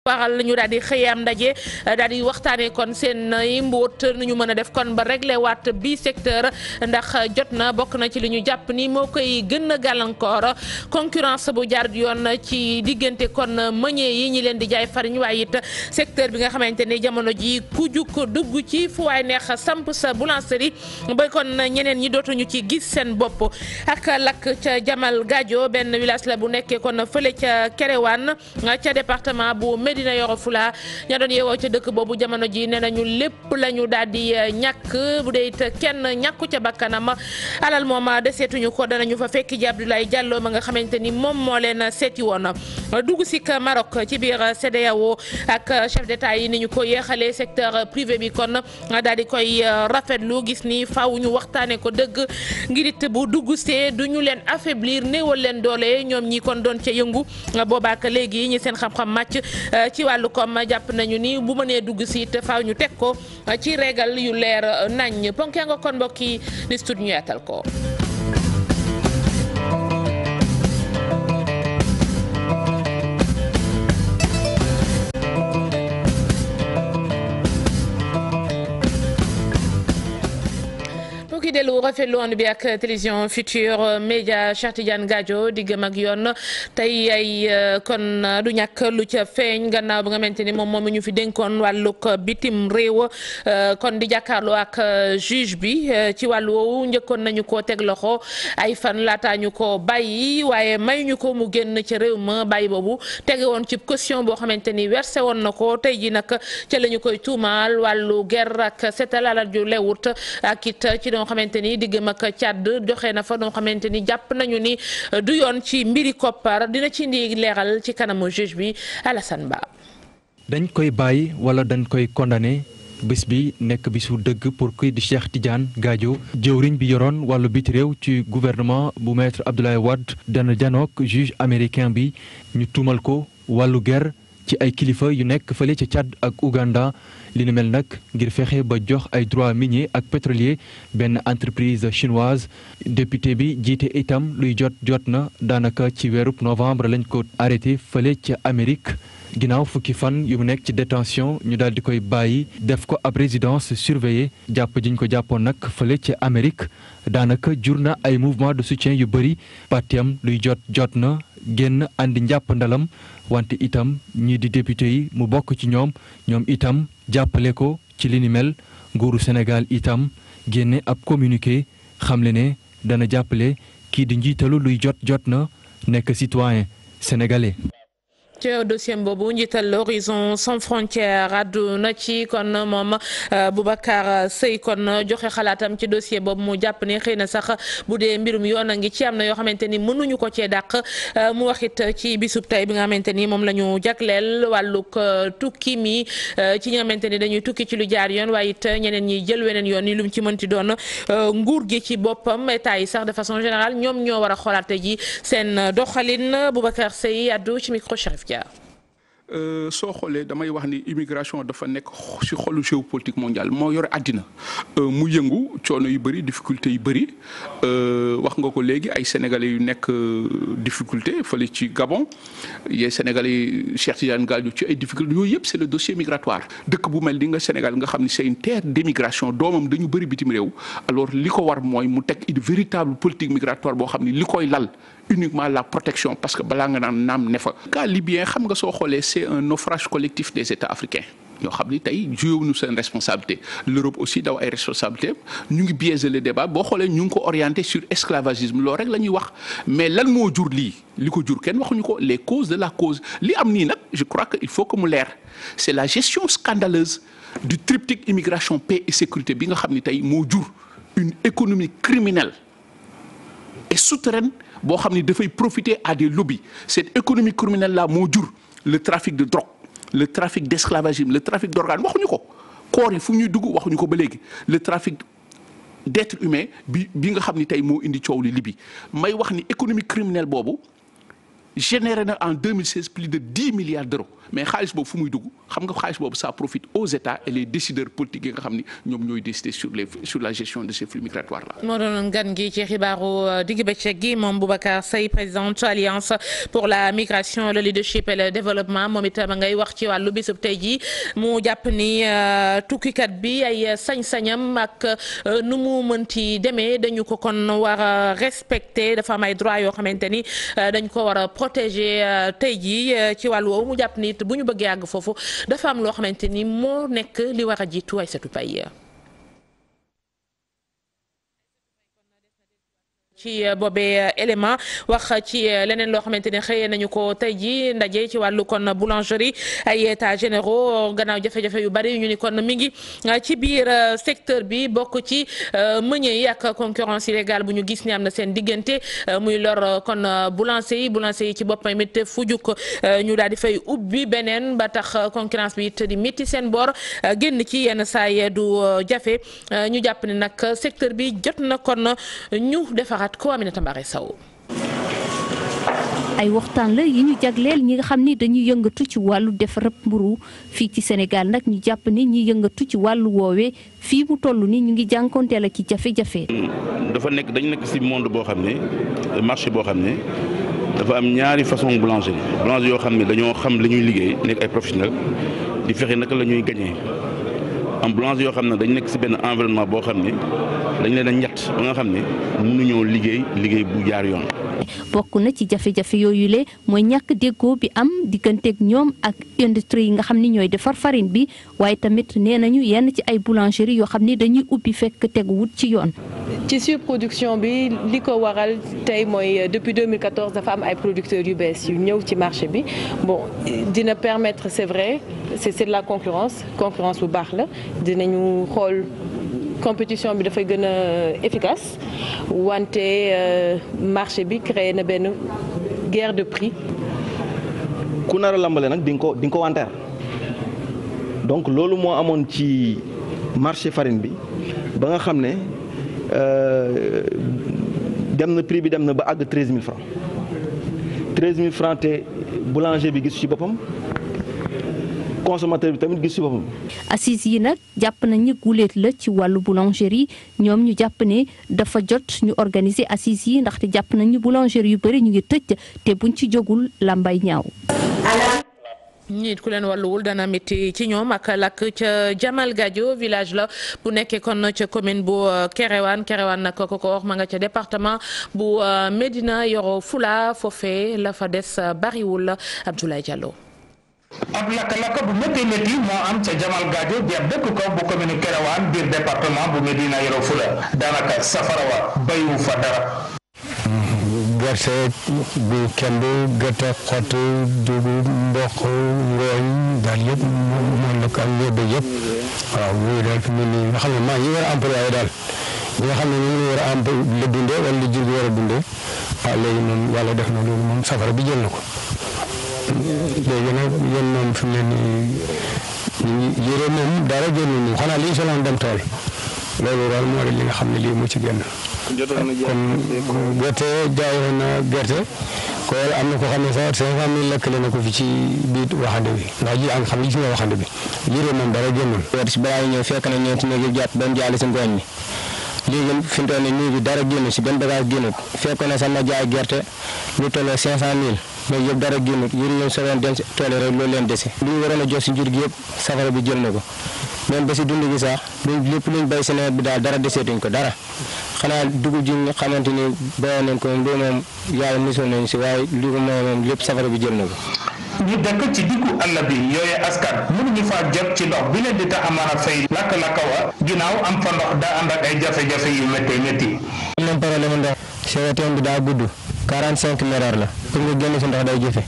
waral ñu daal di xëy am ndaje daal di waxtaanee kon seen mbóot nu ñu mën a def kon ba réglé waat bi secteur ndax jot na bokk na ci li ñu jàpp ni moo koy gën a gàllankoor concurrence bu jaar yoon ci diggante kon meññee yi ñi leen di jaay farine waaye it secteur bi nga xamante ni jamono ji ku juk dugg ci fu waay neex samp sa boulangerie ba kon ñeneen ñi dootuñu ci gis seen bopp ak lakk ca Jamal Gadio benn village la bu nekkee kon fële ca Kéréwan ca département bu dina Yoro Fula ña doon yeewoo ca dëkk boobu jamono ji nee nañu lépp la ñu daal di ñàkk bu dee it kenn ñàkku ca bakkanam alal moom deseetuñu ko danañu fa fekk ji Abdoulaye Diallo ma nga xamante ni moom moo leen seeti woon dugg si Maroc ci biir CEDEAO ak chef d'état yi ni ñu ko yéexalee secteur privé bi kon daal di koy rafetlu gis ni faaw ñu waxtaane ko dëgg ngir it bu dugg see du ñu leen affaiblir néewal leen doole ñoom ñi kon doon ca yëngu boobaak léegi ñi seen xam-xam màcc ci wàllu koom jàpp nañu ni bu mënee dugg si te faaw ñu teg ko ci régal yu leer nañ ponk nga kon mbokk yi ni stud ñu yaatal ko. ki dellu rafetlu woon bi ak télévision Futurs Médias Cheikh Tidiane Gadio diggam ak yoon tey ay kon du ñàkk lu ca feeñ gannaaw bi nga xamante ni moom ñu fi dénkoon wàllug bitim réew kon di jàkkaarloo ak juge bi ci wàllu woowu njëkkoon nañu ko teg loxo ay fan laataa ñu ko bàyyi waaye mayuñu ko mu génn ca réew ma bàyyi boobu tege woon ci caution boo xamante ni versé woon na ko tey ji nag ca la ñu koy tuumaal wàllu guerre ak seetal alal ju lewut ak it ci doon xamante ni diggam ak Tchad joxe na fa noo xamante ni jàpp nañu ni du yoon ci mbiri koppar dina ci indi leeral ci kanamu juge bi Alassane Ba. dañ koy bàyyi wala dañ koy condamné bés bi nekk bisu dëgg pour kii di Cheikh Tidiane Gadio jëwriñ bi yoroon wàllu biti réew ci gouvernement bu maître Abdoulaye Wade dana janook juge américain bi ñu tuumal ko wàllu guerre ci ay kilifa yu nekk fële ca Tchad ak Ouganda li ni mel nag ngir fexe ba jox ay droits miniers ak pétrolier benn entreprise chinoise député bi jiite itam luy jot na daanaka ci weerub novembre lañ ko arrêté fële ca Amérique ginnaaw fukki fan yu mu nekk ci détention ñu daal di koy bàyyi def ko ab résidence surveillée jàpp jiñ ko jàppoon nag fële ca Amérique daanaka jur na ay mouvement de soutien yu bëri partiam luy jot na génn andi njàpp ndalam wante itam ñii di député yi mu bokk ci ñoom itam jàppale ko ci li ni mel nguuru Sénégal itam génne ab communiqué xamle ne dana jàppale kii di njiitalu luy jot na nekk citoyen sénégalais. ci dossier boobu njiital Horizon Sans Frontières àdduna ci kon moom Boubacar Seye kon joxe xalaatam ci dossier boobu mu jàpp ne xëy na sax bu dee mbirum yoon a ngi ci am na yoo xamante ni mënuñu ko cee dàq mu waxit ci bisub tey bi nga xamante ni moom la ñu jagleel wàllug tukki mi ci ñi nga xamante ni dañuy tukki ci lu jaar yoon waaye it ñeneen ñi jël weneen yoon ni lu mu ci mënti doon nguur gi ci boppam état yi sax de façon générale ñoom ñoo war a xoolaate ji seen doxalin Boubacar Seye addu ci micro Chérif Dia. soo xoolee damay wax ni immigration dafa nekk ci xolu géopolitique mondiale moo yore àddina mu yëngu coono yu bëri difficulté yu bëri wax nga ko léegi ay sénégalais yu nekk difficulté fële ci Gabon yee sénégalais Cheikh Tidiane Gadio ci ay difficulté yooyu yëpp c'est le dossier migratoire dëkk bu mel ni nga Sénégal nga xam ni c'est une terre d'émigration doomam dañu bëri bitim réew alors li ko war mooy mu teg une véritable politique migratoire boo xam ni li koy lal uniquement la protection parce que balaa nga naan naam ne fa. cas libyen xam nga soo xoolee c'est un naufrage collectif des États africains ñoo xam ni tey joué wuñu seen responsabilité l'Europe aussi daw ay responsabilité ñu ngi biaiser le débat boo xoolee ñu ngi ko orienté sur esclavagisme loolu rek la ñuy wax mais lan moo jur lii li ko jur kenn waxuñu ko les causes de la cause li am nii nag je crois que il faut que mu leer c'est la gestion scandaleuse du triptyque immigration paix et sécurité bi nga xam ni tey moo jur une économie criminelle et souterraine boo xam ni dafay profiter à des lobbies cette économie criminelle là moo jur le trafic de drogue le trafic d'esclavagisme le trafic d'organes waxuñu ko koor yi fu ñuy dugg waxuñu ko ba léegi le trafic d'êtres humains bi nga xam ni tey moo indi coow li Libye may wax ni économie criminelle boobu généré na en 2016 plus de 10 milliards d'euros mais xaalis boobu fu muy dugg xam nga xaalis boobu ça profite aux États et les décideurs politiques yi nga xam ni ñoom ñooy décider sur la gestion de ces flux migratoires là. moo doon gan gi ci xibaaru digg bëccëg gi moom Boubacar Seye président Alliance pour la migration le leadership et le développement moom itam ngay wax ci wàllu bisub tey jii mu jàpp ni tukkikat bi ay sañ-sañam ak nu mu mënti demee dañu ko kon war a respecter dafa am ay droits yoo xamante ni dañ ko war a protéger tey jii ci wàllu woowu mu jàpp ni bu ñu bëggee àgg foofu dafa am loo xamante ni moo nekk li war a jiitu ay setu pay ci boobee élément wax ci leneen loo xamante ne xëyee nañu ko tey ji ndaje ci wàllu kon boulangerie ay états généraux gannaaw jafe-jafe yu bari ñu ni kon mi ngi ci biir secteur bi bokk ci meññee yi ak concurrence illégale bu ñu gis ni am na seen diggante muy lor kon boulanger yi ci boppam it fu juk ñu daal di fay ubbi beneen ba tax concurrence bi it di métti seen boor génn ci yenn saay du jafe ñu jàpp ne nag secteur bi jot na kon ñu defaraat ko Aminata Mbaré Sow. ay waxtaan la yi ñu jagleel ñi nga xam ni dañuy yëngatu ci wàllu defar mburu fii ci Sénégal nag ñu jàpp ni ñi yëngatu ci wàllu woowee fii mu toll ni ñu ngi jànkonteel ak ci jafe-jafe. dañu nekk ci monde boo xam ne marché boo xam ne dafa am ñaari façon boulangerie yoo xam ne dañoo xam li ñuy liggéey nekk ay professionnel di fexe naka la ñuy gagné am boulanger yoo xam ne dañu nekk ci benn environnement boo xam ne dañ leen a ñett ba nga xam ne mënuñoo liggéey bu jaar yoon. bokk na ci jafe-jafe yooyu le mooy ñàkk déggoo bi am digganteeg ñoom ak industrie yi nga xam ni ñooy defar farine bi waaye tamit nee nañu yenn ci ay boulangerie yoo xam ni dañuy ubbi fekk teguwut ci yoon. ci surproduction bi li ko waral tey mooy depuis 2014 dafa am ay producteurs yu bees yu ñëw ci marché bi bon dina permettre c'est vrai c'est de la concurrence bu baax la dinañu xool. compétition bi dafay gën a efficace wante marché bi créé na benn guerre de prix. ku nar a lambale nag di nga ko wanteer donc loolu moo amoon ci marché farine bi ba nga xam ne dem na prix bi dem na ba àgg 13000 francs 13000 francs te boulanger bi gis ci boppam. consommateur bi tamit gis ci boppam. assises yi nag jàpp nañ ni guléet la ci wàllu boulangerie ñoom ñu jàpp ne dafa jot ñu organiser assises yi ndaxte jàpp nañ ni boulangerie yu bëri ñu ngi tëj te buñ ci jógul lambay ñaaw. nit ku leen wàlluwul dana métti ci ñoom ak lakk ca Jamal Gadio village la bu nekkee kon ca commune bu Kéréwan nag ko wax ma nga ca département bu Médina Yoro Fula foofee la fa des bariwul Abdoulaye Diallo. ab lakk-lakk bu métti moo am ca Jamal Gadio di ab dëkk kaw bu commune Kéréwan biir département bu Médina Yoro Fula daanaka safara wa bayu fa dara. gerte bu kemb gerte xott dugub mboq ngooñ daal yëpp moom la ko am ñebe yëpp waaw yooyu daal fi mu ne nii nga xam ne maa ngi war a employé daal ñi nga xam ne ñu ngi war a am la dundee wala li jur gi war a dundee waaw léegi moom yàlla def na loolu moom safara bi jël na ko. léegi nag yéen moom fi mu ne nii yére moom dara génn moom xanaa lii soloon dem tool loolu daal moo di li nga xam ne lii moo ci génn. kon gerte jaayoon na gerte ko am na ko xam ne sax 500000 lekkale na ko fi ci biir waxande bi ndax ji am xam ne gis nga waxande bi yére moom dara génnul. weer si balaa ñëw fekk na ñeenti néeg yëpp jàpp doon jaale si ngooñ mi léegi fi mu toll nii néeg bi dara génn si benn bagage génnut fekk na sax ma jaay gerte lu tolloo 500000. mais yëpp dara génnut yéen ñoom soo leen dem si tool rek loolu leen dese li ñu waroon a jox si njur gi yëpp safara bi jël na ko même ba si dund gi sax lépp luñ bay si nawet bi daal dara deseetuñ ko dara xanaa dugub ji nga xamante ni bayoon nañ ko moom loolu moom yàlla misoon nañ si waaye li ko moom lépp safara bi jël na ko. ñu dëkk ci diggu àll bi yooye askan mënuñu faa jot ci ndox bi leen di tax a mën a fay lakk-lakk wa ginnaaw am fa ndox daa ànd ak ay jafe-jafe yu métti. am nañ problème ndox seweteen bi daa gudd 45 mètres la pour nga génn si ndox day jëfe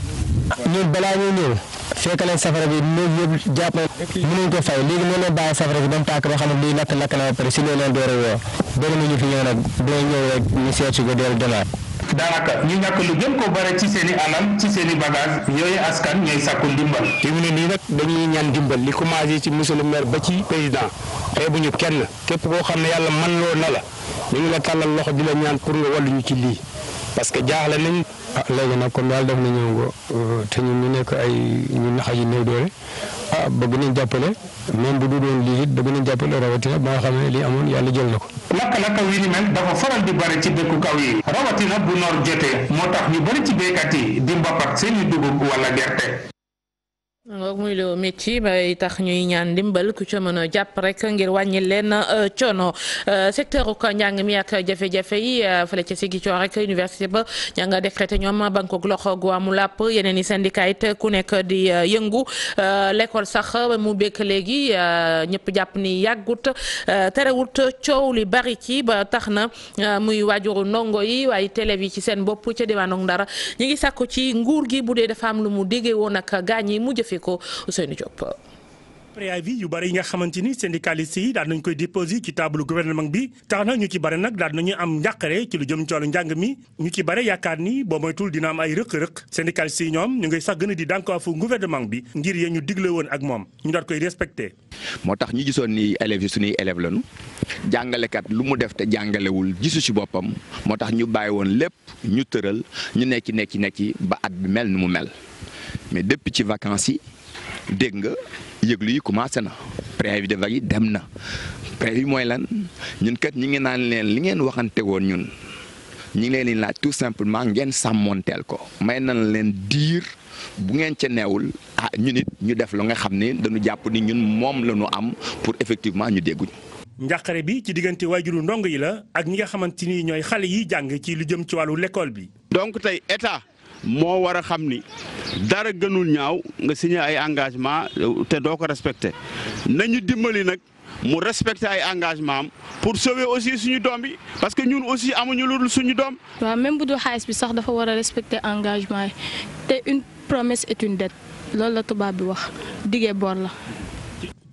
ñun balaa ñuy ñëw fekk nañ safara bi léegi yëpp jàpp mënuñ ko fay léegi mën na bàyyi safara bi ba mu tàkk ba xam ne lii lakk na ba pare si loolu leen door a woo bëri na ñu fi ñëw nag boo ñëw rek ñu seet si ko dellu demaat. daanaka ñu ñàkk lu gën ko bare ci seen i alal ci seen i bagage yooyu askan ñooy sàkku ndimbal. fi mu ne nii nag dañuy ñaan ndimbal li commencé ci monsieur le maire ba ci président xeebuñu kenn képp koo xam ne yàlla man loo na la ñu ngi la tàllal loxo di la ñaan pour nga walluñu ci lii parce que jaaxle nañ. léegi nag comme daal def na ñëw ngo te ñun ñu nekk ay ñu naxa yi néew doole bëgg nañ jàppale même bu du doon lii it bëgg nañ jàppale rawatina ba nga xam ne lii amoon yàlla jël na ko. lakk-lakk wi ni mel dafa faral di bari ci dëkku kaw yi rawatina bu noor jotee moo tax ñu bari ci béykat yi di mbappat seeni dugub wala gerte. muy lu métti bay tax ñuy ñaan ndimbal ku ca mën a jàpp rek ngir wàññi leen coono secteur ko njàng mi ak jafe-jafe yi fële ca Ziguinchor rek université ba ña nga décrété ñoom banque loxo gu amul àpp yeneen i syndicat it ku nekk di yëngu l'école sax mu bekk léegi ñëpp jàpp ni yàggut terewut coow li bari ci ba tax na muy waajuru ndongo yi waaye élèves yi ci seen bopp ca diwaanu Ndar ñu ngi sàkku ci nguur gi bu dee dafa am lu mu déggee woon ak gaañ yi mu jëfe ko Ousseynou Diop. préavis yu bari yi nga xamante ni syndicalistes yi daal nañ koy déposé ci table gouvernement bi tax na ñu ci bari nag daal nañu am njàqare ci lu jëm ci wàllu njàng mi ñu ci bari yaakaar ni boo moytul dina am ay rëq-rëq syndicalistes yi ñoom ñu ngay sax gën a di dànkaafu gouvernement bi ngir yee ñu digle woon ak moom ñu daal koy respecté. moo tax ñu gisoon ni élèves yi suñuy élèves lañu jàngalekat lu mu def te jàngalewul gisu ci boppam moo tax ñu bàyyi woon lépp ñu tëral ñu nekki ba at bi mel ni mu mel mais depuis ci vacances yi dégg nga yëglu yi commencé na préavis de vague yi dem na préavis mooy lan ñun kat ñi ngi naan leen li ngeen waxante woon ñun ñi ngi leen di laaj tout simplement ngeen sàmmoonteel ko may nañ leen diir bu ngeen ca neewul ñu nit ñu def la nga xam ne dañu jàpp ni ñun moom la ñu am pour effectivement ñu dégguñ. njàqare bi ci diggante waajuru ndongo yi la ak ñi nga xamante ni ñooy xale yi jàng ci lu jëm ci wàllu l'école bi. donc tey état moo war a xam ni dara gënul ñaaw nga signé ay engagement te doo ko respecté nañu dimbali nag mu respecté ay engagement am pour sauver aussi suñu doom bi parce que ñun aussi amuñu lu dul suñu doom. waaw même bu dul xaalis bi sax dafa war a respecté engagement yi te une promesse est une dette loolu la tubaab bi wax diggee bor la.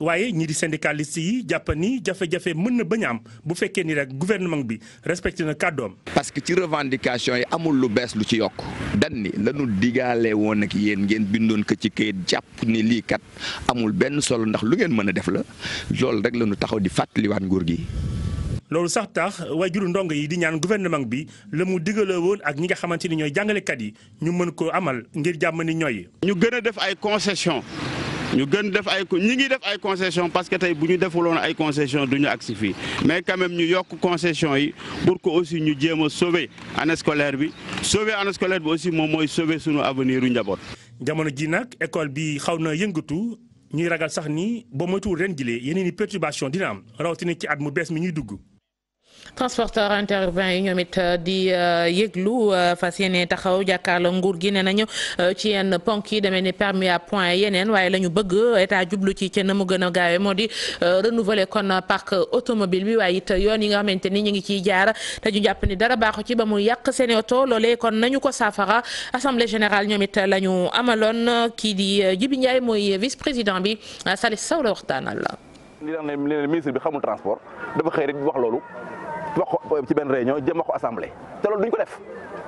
waaye ñii di syndicaliste yi jàpp ni jafe-jafe mën na bañ a am bu fekkee ni rek gouvernement bi respecté na kàddoom. parce que ci revendication yi amul lu bees lu ci yokk dan ni lañu digaale woon ak yéen ngeen bindoon ko ci kayit jàpp ni lii kat amul benn solo ndax lu ngeen mën a def la loolu rek lañu taxaw di fàttaliwaat nguur gi. loolu sax tax waajuru ndongo yi di ñaan gouvernement bi la mu digale woon ak ñi nga xamante ni ñooy jàngalekat yi ñu mën ko amal ngir jàmm ni ñooy. ñu gën a def ay concession ñu gën def ay ñi ngi def ay concession parce que tey bu ñu defuloon ay concession du ñu agsi fii mais quand même ñu yokk concession yi pour que aussi ñu jéem a sauver année scolaire bi aussi moom mooy sauver sunu avenir u njaboot. jamono ji nag école bi xaw na yëngatu ñuy ragal sax ni ba moytuwul ren jile yeneen i perturbation dina am rawatina ci at mu bees mi ñuy dugg. transporteur interurbain yi ñoom it di yëglu fas yéene taxaw jàkkaarloo nguur gi nee nañu ci yenn ponk yi demee ni permis à point yeneen waaye la ñu bëgg état jublu ci na mu gën a gaawee moo di renouveler kon parc automobile bi waaye it yoon yi nga xamante ni ñu ngi ciy jaar te ñu jàpp ni dara baaxu ci ba mu yàq seeni oto loolee kon nañu ko saafara assemblée générale ñoom it la ñu amaloon kii di Jibi Ndiaye mooy vice président bi Salif Sow la waxtaanal la. li tax ne ministre bi xamul transport dafa xëy rek wax loolu. wax ko ci benn réunion jëm wax ko assemblée te loolu duñ ko def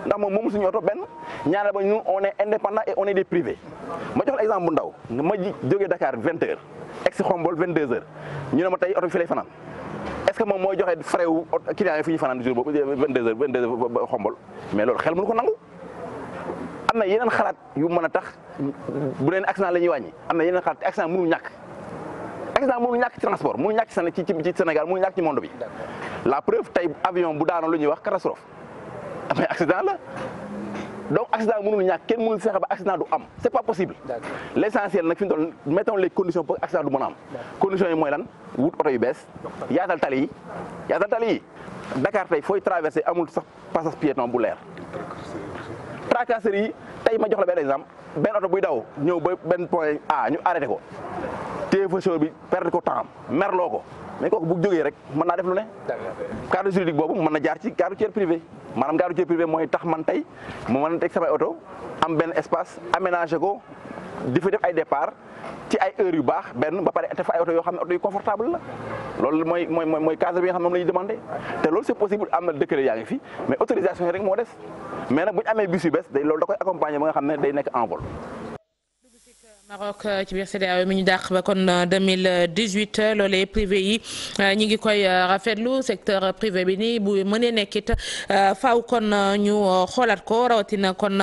ndax moom moomu suñu oto benn ñaareel ba ñu on est indépendant et on est des privés ma jox la exemple bu ndaw ma jógee Dakar 20h egg si Xombol 22h ñu ne ma tey oto bi fi lay fanaan est-ce que moom mooy joxe frais wu client yi fi ñu fanaan jour boobu 22h Xombol mais loolu xel mënu ko nangu. am na yeneen xalaat yu mën a tax bu leen accident la ñuy wàññi am na yeneen xalaat te accident mënul ñàkk. accident mënul ñàkk ci transport mënul ñàkk ci Sénégal mënul ñàkk ci monde bi la preuve tey avion bu daanoo lu ñuy wax catastrophe mais accident la donc accident mënul ñàkk kenn mënul fexe ba accident du am c'est pas possible l'essentiel nag fi mu toll mettons les conditions pour accident du mën a am conditions yi mooy lan wut oto yu bees yaatal tali yi Dakar tey fooy traversé amul sax passage piéton bu leer tracasserie yi tey ma jox la benn exemple benn oto buy daw ñëw ba benn point A ñu arrêté ko téye fa chauffeur bi perdre ko temps merloo ko mais kooku bu jógee rek mën naa def lu ne. cadre juridique boobu mën na jaar ci gare routière privée maanaam gare routière privée mooy tax man tey mu mën a teg samay oto am benn espace aménagé ko di fa def ay départ ci ay heures yu baax benn ba pare def ay oto yoo xam ne oto yu confortable la loolu mooy cadre bi nga xam ne moom la ñuy demandé te loolu c'est possible am na décret yaa ngi fi mais autorisation yi rek moo des mais nag bu ñu amee bus yu bees day loolu da koy accompagner ba nga xam ne day nekk en vol. Maroc ci biir CEDEAO mi ñu dàq ba kon 2018 loolee privé yi ñi ngi koy rafetlu secteur privé bi nii bu mënee nekkit faaw kon ñu xoolaat ko rawatina kon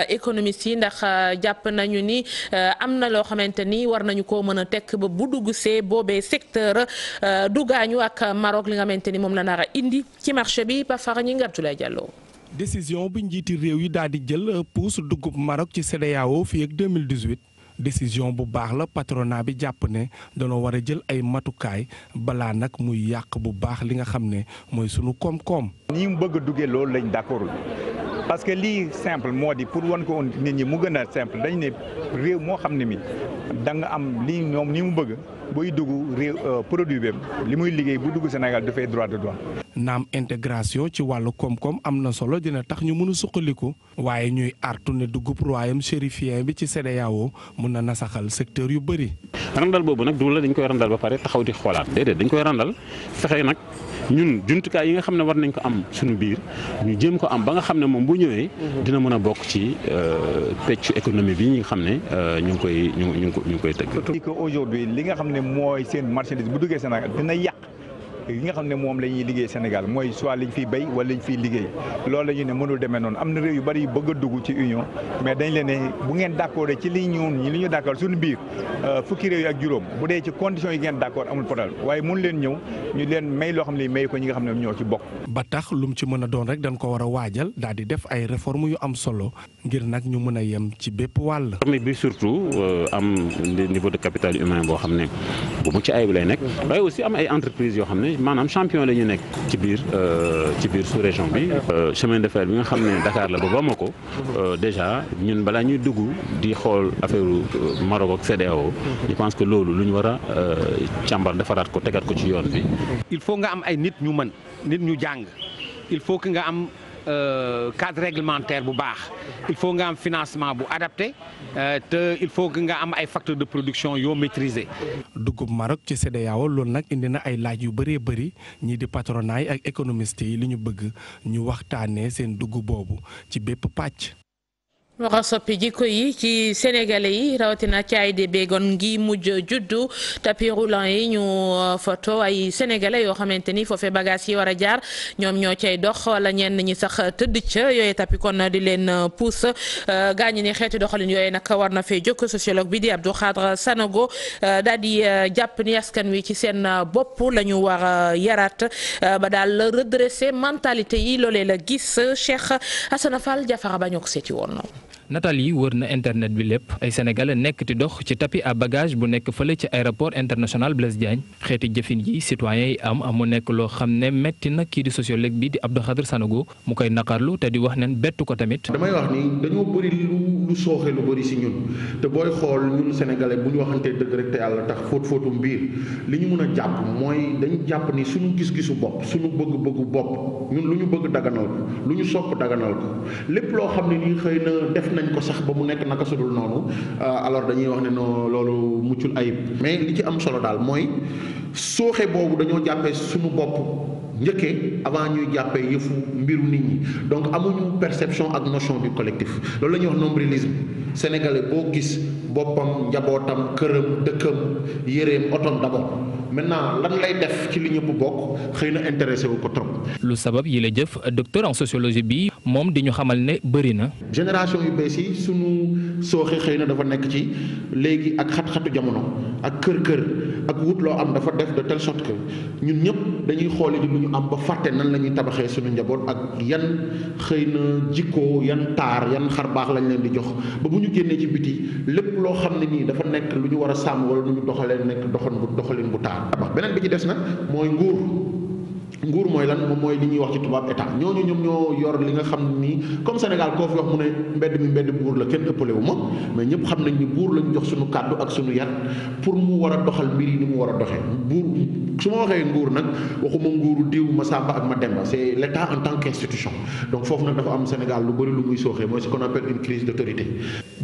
économistes yi ndax jàpp nañu ni am na loo xamante ni war nañu ko mën a tekk ba bu dugg see boobee secteur du gaañu ak Maroc li nga xamante ni moom la nar a indi ci marché bi Pafara ñi nga Abdoulaye Diallo. décision bi njiiti réew yi daal di jël puus dugub Maroc ci CEDEAO fii ak 2018. décision bu baax la patronat bi jàpp ne dañoo war a jël ay matukaay balaa nag muy yàq bu baax li nga xam ne mooy sunu koom-koom. ni mu bëgg a duggee loolu lañ d'accordul parce que lii simple moo di pour wan ko nit ñi mu gën a simple dañ ne réew moo xam ne mi da nga am lii ñoom ni mu bëgg buy dugg réew produit bi li muy liggéey bu dugg Sénégal dafay droit de douane. naam intégration ci wàllu koom-koom am na solo dina tax ñu mën a suqaliku waaye ñuy artu ne dugub royaume chérifien bi ci CEDEAO mun na nasaxal secteur yu bëri. randal boobu nag du la dañ koy randal ba pare taxaw di xoolaat déedéet dañ koy randal fexe nag ñun jumtukaay yi nga xam ne war nañ ko am suñu biir ñu jéem ko am ba nga xam ne moom bu ñëwee dina mën a bokk ci peccu économie bi ñi nga xam ne ñu ngi koy tëgg. aujourd'hui li nga xam ne mooy seen marchandise bu duggee Sénégal dina yàq yi nga xam ne moom la ñuy liggéey Sénégal mooy soit liñ fiy béy wala liñ fiy liggéey loolu la ñu ne mënul demee noonu am na réew yu bari yu bëgg a dugg ci union mais dañ leen ne bu ngeen d'accord ci li ñu d'accord suñu biir fukki réew yi ak juróom bu dee ci conditions yi ngeen d'accord amul problème waaye mënu leen ñëw ñu leen may loo xam ne may ko ñi nga xam ne ñoo ci bokk. ba tax lu mu ci mën a doon rek dañ ko war a waajal daal di def ay réformes yu am solo ngir nag ñu mën a yem ci bépp wàll. réforme bi surtout am niveau de capital humain boo xam ne bu mu ci ayib lay nekk waaye aussi am ay entreprises yoo xam ne maanaam champion la ñu nekk ci biir sous région bi chemin de fer bi nga xam ne Dakar la ba Bamako déjà ñun balaa ñuy dugg di xool affaire Maroc ak CEDEAO je pense que loolu lu ñu war a càmbar defaraat ko tegaat ko ci yoon bi. il faut nga am ay nit ñu mën nit ñu jàng il faut que nga am cadre réglementaire bu baax il faut nga am financement bu adapté te il faut que nga am ay facteurs de production yoo maîtriser. dugub Maroc ci CEDEAO loolu nag indi na ay laaj yu bëree bëri ñii di patronat yi ak économistes yi li ñu bëgg ñu waxtaanee seen dugub boobu ci bépp pàcc. war a soppi jikko yi ci sénégalais yi rawatina ci AIBD gon ngi mujj juddu tapis roulant yi ñu photo ay sénégalais yoo xamante ni foofee bagage yi war a jaar ñoom ñoo cay dox wala ñenn ñi sax tëdd ca yooyu tapis kon di leen pousse gaañu ni xeeti doxalin yooyu nag war na fee jóg sociologue bi di Abdou Khadre Sanogo daal di jàpp ni askan wi ci seen bopp la ñu war a yaraat ba daal redresser mentalité yi loolee la gis Cheikh Assane Fall Jafara ba ñoo ko seeti woon. nataal yi wër na internet bi lépp ay sénégalais nekk di dox ci tapis à bagage bu nekk fële ci aéroport international Blaise Diagne xeeti jëfin yi citoyens yi am mu nekk loo xam ne metti na kii di sociologue bi di Abdou Khadre Sanogo mu koy naqarlu te di wax neen bettu ko tamit. damay wax ni dañoo bëri lu sooxe lu bëri si ñun te booy xool ñun sénégalais bu ñu waxantee dëgg rek te yàlla tax fóotu mbir li ñu mën a jàpp mooy dañu jàpp ni suñu gis-gisu bopp suñu bëgg-bëggu bopp ñun lu ñu bëgg daganal ko lu ñu sopp daganal ko lépp loo xam ne nii xëy na def nañ ko sax ba mu nekk naka sudul noonu alors dañuy wax ne non loolu muccul ayib mais li ci am solo daal mooy sooxe boobu dañoo jàppee suñu bopp njëkkee avant ñuy jàppee yëfu mbiru nit ñi donc amuñu perception ak notion du collectif loolu la ñuy wax nombrilisme sénégalais boo gis boppam njabootam këram dëkkam yéreem otom d'abord maintenant lan lay def ci li ñëpp bokk xëy na intéressé wu ko trop. lu sabab yi la jëf docteur en sociologie bi moom di ñu xamal ne bëri na. génération yu bees yi sunu sooxe xëy na dafa nekk ci léegi ak xat-xatu jamono ak kër-kër ak wut loo am dafa def de telle sorte que ñun ñëpp dañuy xooli di lu ñu am ba fàtte nan la ñuy tabaxee suñu njaboot ak yan xëy na jikko yan taar yan xar baax lañ leen di jox ba bu ñu génnee ci biti lépp loo xam ne nii dafa nekk lu ñu war a sàmm wala lu ñu doxalee nekk doxalin bu taar. beneen bi ci des nag mooy nguur mooy lan moom mooy li ñuy wax ci tubaab état ñooñu ñoom ñoo yor li nga xam ni comme Sénégal koo fi wax mu ne mbedd mi mbedd buur la kenn ëppale wu ma mais ñëpp xam nañ ni buur lañ jox suñu kàddu ak suñu yat pour mu war a doxal mbir yi ni mu war a doxee buur su ma waxee nguur nag waxuma nguuru diw ma Samba ak ma Demba c'est l'État en tant qu'institution donc foofu nag dafa am Sénégal lu bëri lu muy sooxee mooy ce qu'on appelle une crise d'autorité.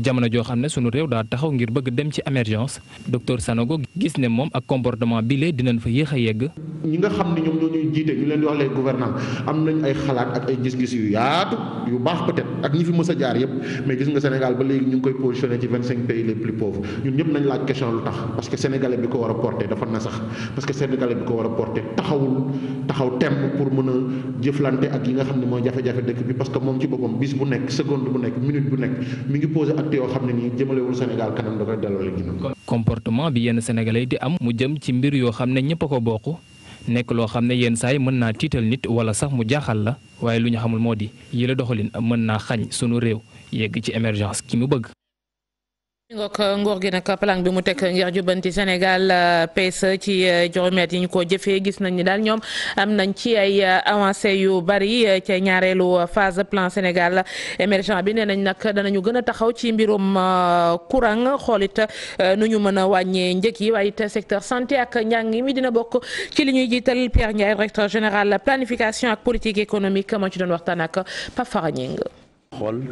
jamono joo xam ne sunu réew daa taxaw ngir bëgg dem ci émergence docteur Sanogo gis ne moom ak comportement bile dinañ fa yéex a yegg. ñi nga xam ne ñoom ñoo ñuy jiite ñu leen di wax les gouvernants am nañ ay xalaat ak ay gis-gis yu yaatu yu baax peut-être ak ñi fi mës a jaar yépp mais gis nga Sénégal ba léegi ñu ngi koy positionné ci 25 pays les plus pauvres ñun ñëpp nañ laaj question lu tax parce que sénégalais bi ko war a porter dafa nasax parce que sénégalais bi ko war a porter taxaw temm pour mën a jëflante ak yi nga xam ne mooy jafe-jafe dëkk bi parce que moom ci boppam bis bu nekk seconde bu nekk minute bu nekk mi ngi posé acte yoo xam ne nii jëmalewul Sénégal kanam da koy delloo la ginnaaw. comportement bi yenn sénégalais di am mu jëm ci mbir yoo xam ne ñëpp a ko bokk nekk loo xam ne yenn saa yi mën naa tiital nit wala sax mu jaaxal la waaye lu ñu xamul moo di yële doxalin mën naa xañ sunu réew yegg ci émergence ki mu bëgg. nguur gi nag plan bi mu teg ngir jubbanti Sénégal PSE ci juróomi at yi ñu ko jëfee gis nañ ni daal ñoom am nañ ci ay avancé yu bari ca ñaareelu phase plan Sénégal émergent bi nee nañ nag danañu gën a taxaw ci mbirum courant xoolit nu ñu mën a wàññee njëkk yi waaye it secteur santé ak njàng mi dina bokk ci li ñuy jiital Pierre Ndiaye directeur général planification ak politique économique moo ci doon waxtaan ak Pape Fara Ñing xool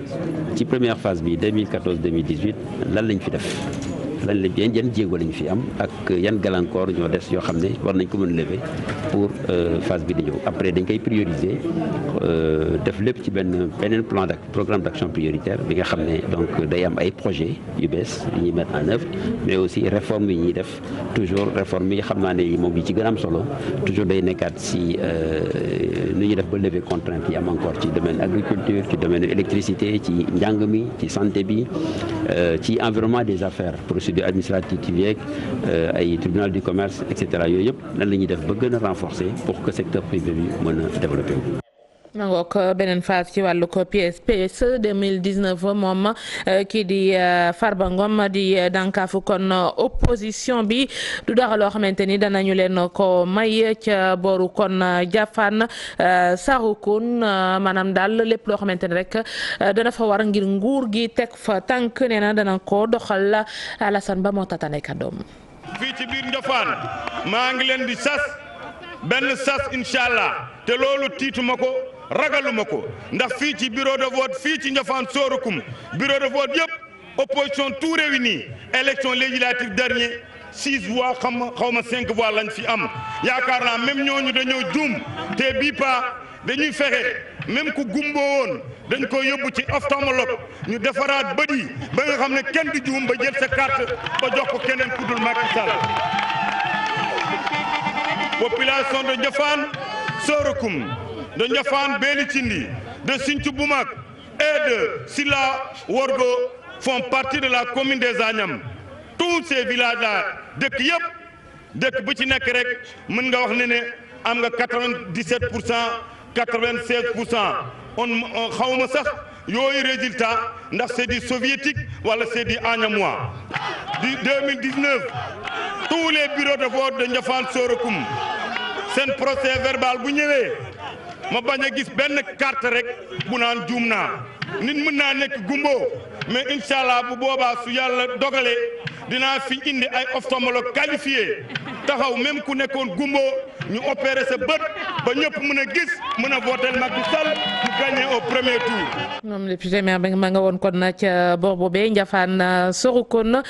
ci première phase bi 2014 2018 lan lañ fi def lan lañ yan jéego lañ fi am ak yan gàllankoor ñoo des yoo xam ne war nañ ko mën lever pour phase bi di ñëw après dañ koy prioriser def lépp ci beneen programme d'action prioritaire bi nga xam ne donc day am ay projets yu bees yu ñuy mettre en œuvre mais aussi réforme yi ñuy def toujours réforme yi xam naa ne moom yi ci gën a am solo toujours day nekkaat si nu ñuy def ba lever contraintes yi am encore ci domaine agriculture ci domaine électricité ci njàng mi ci santé bi ci environnement des affaires procédure administrative yeeg ay tribunal du commerce et cetera yooyu yëpp lan la ñuy def ba gën a renforcer pour que secteur privé bi mën a développer wu. nangook beneen phase ci wàllu ko PSE 2019 moom kii di Farba Ngom di dànkaafu kon opposition bi du dara loo xamante ni danañu leen ko may ca booru kon Jafaan Sarukoun maanaam daal lépp loo xamante ni rek dana fa war ngir nguur gi teg fa tànk nee na dana ko doxal Alassane Ba moo tatane kàddoom. fii ci biir Njofaan maa ngi leen di sas benn sas incha allah te loolu tiituma ko. ragaluma ko ndax fii ci bureau de vote fii ci Ndiafane Sorokoum bureau de vote yëpp opposition tout réuni élection législative dernier 6 voix xaw ma 5 voix lañ fi am yaakaar naa même ñooñu dañoo juum te bii pa dañuy fexe même ku gumboo woon dañ ko yóbbu ci ophtalmologue ñu defaraat bët yi ba nga xam ne kenn du juum ba jël sa carte ba jox ko keneen ku dul Macky Sall population de Ndiafane Sorokoum de Ndiafane Béli-Tindi, de Sinthiou Boumak et de Sila Worgo font partie de la commune des Agnam. Tous ces villages-là dëkk yëpp dëkk bu ci nekk rek mën nga wax ne am nga 97% 96% on xawma sax yooyu résultat ndax c'est du soviétique wala c'est du agnamois. Du 2019 tous les bureaux de vote de Ndiafane Sorokoum seen procès verbal bu ñëwee. ma bañ a gis benn carte rek bu naan juum naa nit mën naa nekk gumbo mais incha allah bu boobaa su yàlla dogalee dinaa fi indi ay ophtalmologue qualifié taxaw même ku nekkoon gumbo ñu opéré sa bët ba ñëpp mën a gis mën a voter Macky Sall ñu gagné au premier tour. moom député maire ba nga woon kon ca bor boobee Ndiafane Sorokoun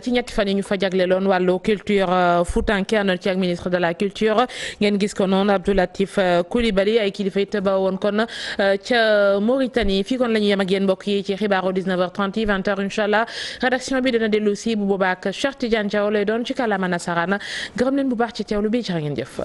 ci ñetti fan yi ñu fa jagleeloon wàllu culture Foutanké àndoon ci ak ministre de la culture ngeen gis ko noonu Abdou Latif Coulibaly ay kilifa it ba woon kon ca Mauritanie fii kon la ñu yem ak yéen mbokk yi ci xibaaru 19h30 20h incha allah rédaction bi dina dellu si bu boobaa ak Cheikh Tidiane Diaw lay doon ci kàllaama nasaraan gërëm leen bu baax ci teewlu bi jërë ngeen jëf.